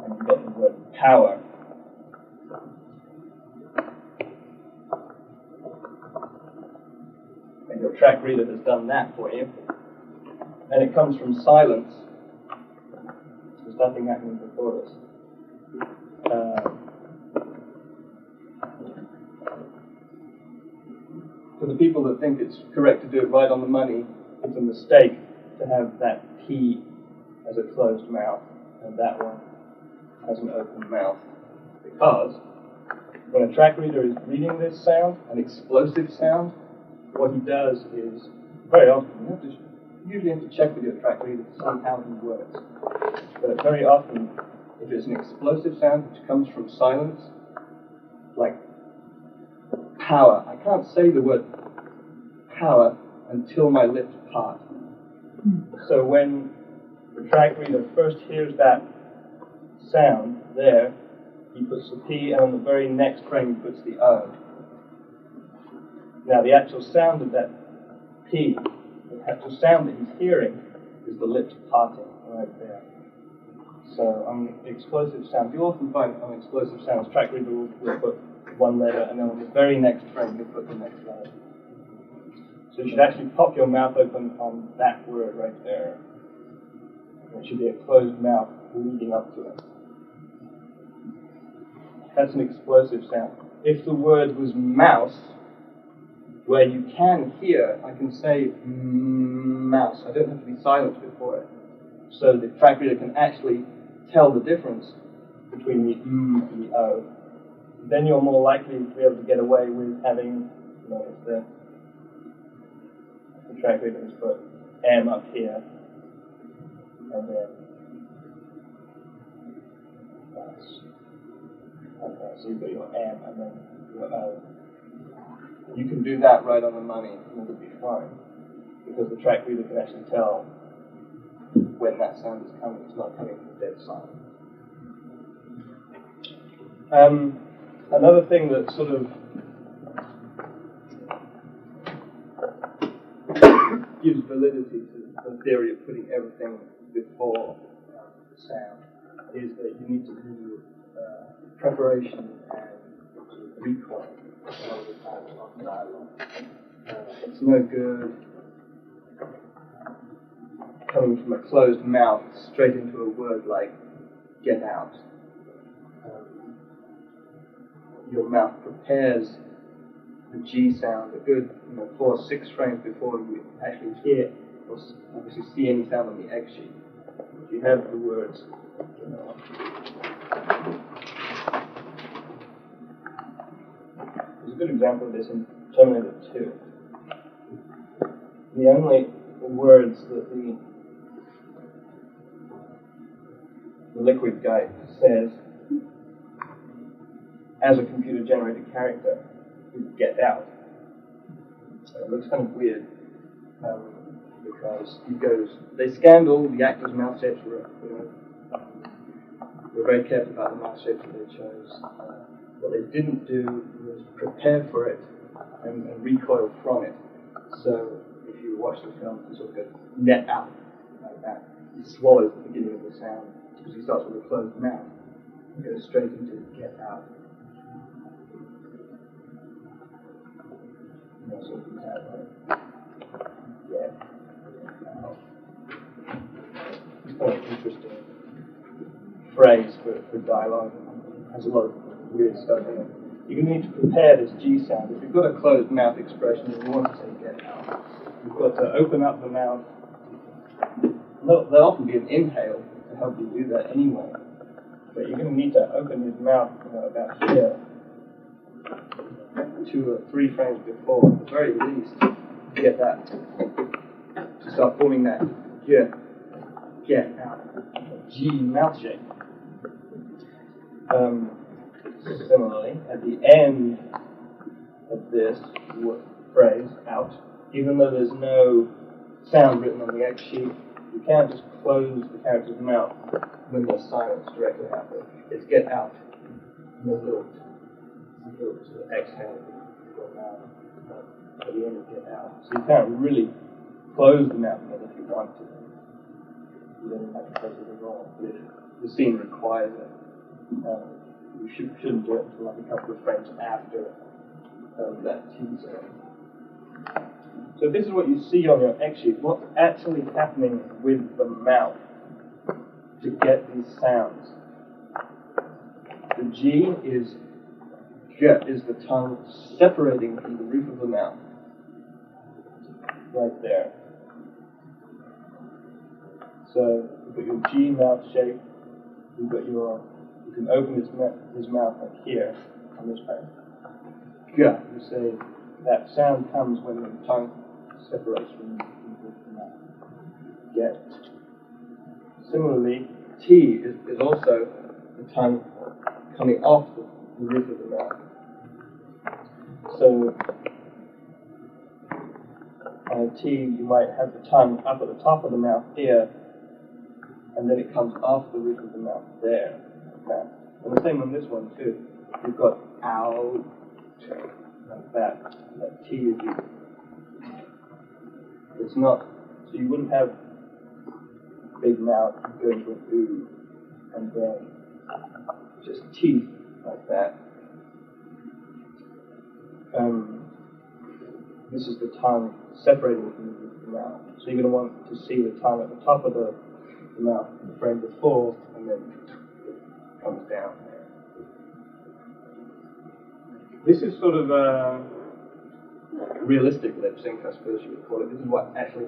and you've got the word power. And your track reader has done that for you. And it comes from silence. There's nothing happening before this. For the people that think it's correct to do it right on the money, it's a mistake to have that P as a closed mouth and that one as an open mouth. Because when a track reader is reading this sound, an explosive sound, what he does is, very often, you usually have to check with your track reader to see how he works. But very often, if it's an explosive sound which comes from silence, like power, I can't say the word power until my lips part. So when the track reader first hears that sound there, he puts the P, and on the very next frame he puts the O. Now the actual sound of that P, the actual sound that he's hearing, is the lips parting right there. So on explosive sounds, you often find on explosive sounds, track reader will put one letter, and then on the very next frame you'll put the next letter. So you should actually pop your mouth open on that word right there. It should be a closed mouth leading up to it. That's an explosive sound. If the word was mouse, where you can hear, I can say mouse. I don't have to be silent before it. So the track reader can actually tell the difference between the and the O. Then you're more likely to be able to get away with having, the track reader has put M up here, and then okay, so you've got your M and then your O. You can do that right on the money, and it'll be fine, because the track reader can actually tell when that sound is coming. It's not coming from dead silence. Another thing that sort of gives validity to the theory of putting everything before the sound is that you need to do preparation and recoil all the time on dialogue. It's no good coming from a closed mouth straight into a word like get out. Your mouth prepares the G sound a good 4 or 6 frames before you actually hear or obviously see any sound on the X sheet. If you have the words, there's a good example of this in Terminator 2. The only words that the liquid guy says as a computer-generated character is get out. So it looks kind of weird because they scanned all the actors' mouth shapes. We're very careful about the mouth shapes that they chose. What they didn't do was prepare for it and recoil from it. So if you watch the film, it sort of goes net out like that. He swallows the beginning of the sound because he starts with a closed mouth and goes straight into get out. Sort of that, right? Yeah. It's quite an interesting phrase for dialogue. It has a lot of weird stuff in it. You're going to need to prepare this G sound. If you've got a closed mouth expression and you want to say get out, you've got to open up the mouth. There'll often be an inhale to help you do that anyway. But you're going to need to open his mouth about here, 2 or 3 frames before, at the very least, to get that, to start forming that get out, G mouth shape. Similarly, at the end of this phrase, out, even though there's no sound written on the X sheet, you can't just close the character's mouth when there's silence directly after. It's get out. And there's a little sort of exhale at the end of get out. So you can't really close the mouth if you want to. You don't have to close it at all. But if the scene requires it. You shouldn't do it until like a couple of frames after that teaser. So this is what you see on your X sheet. What's actually happening with the mouth to get these sounds? The G is the tongue separating from the roof of the mouth, right there. So you've got your G mouth shape. You can open his mouth like here on this part. G. You say that sound comes when the tongue separates from the roof of the mouth. Get. Similarly, T is also the tongue coming off the roof of the mouth. So on a T, you might have the tongue up at the top of the mouth here, and then it comes off the roof of the mouth there. Okay. And the same on this one too. You've got out like that. That T is used. It's not, so you wouldn't have big mouth going to an ooh and then just teeth like that. This is the tongue separating from the roof of the mouth. So you're going to want to see the tongue at the top of the mouth in the frame before, and then it comes down there. This is sort of realistic lip sync, I suppose you would call it. This is what actually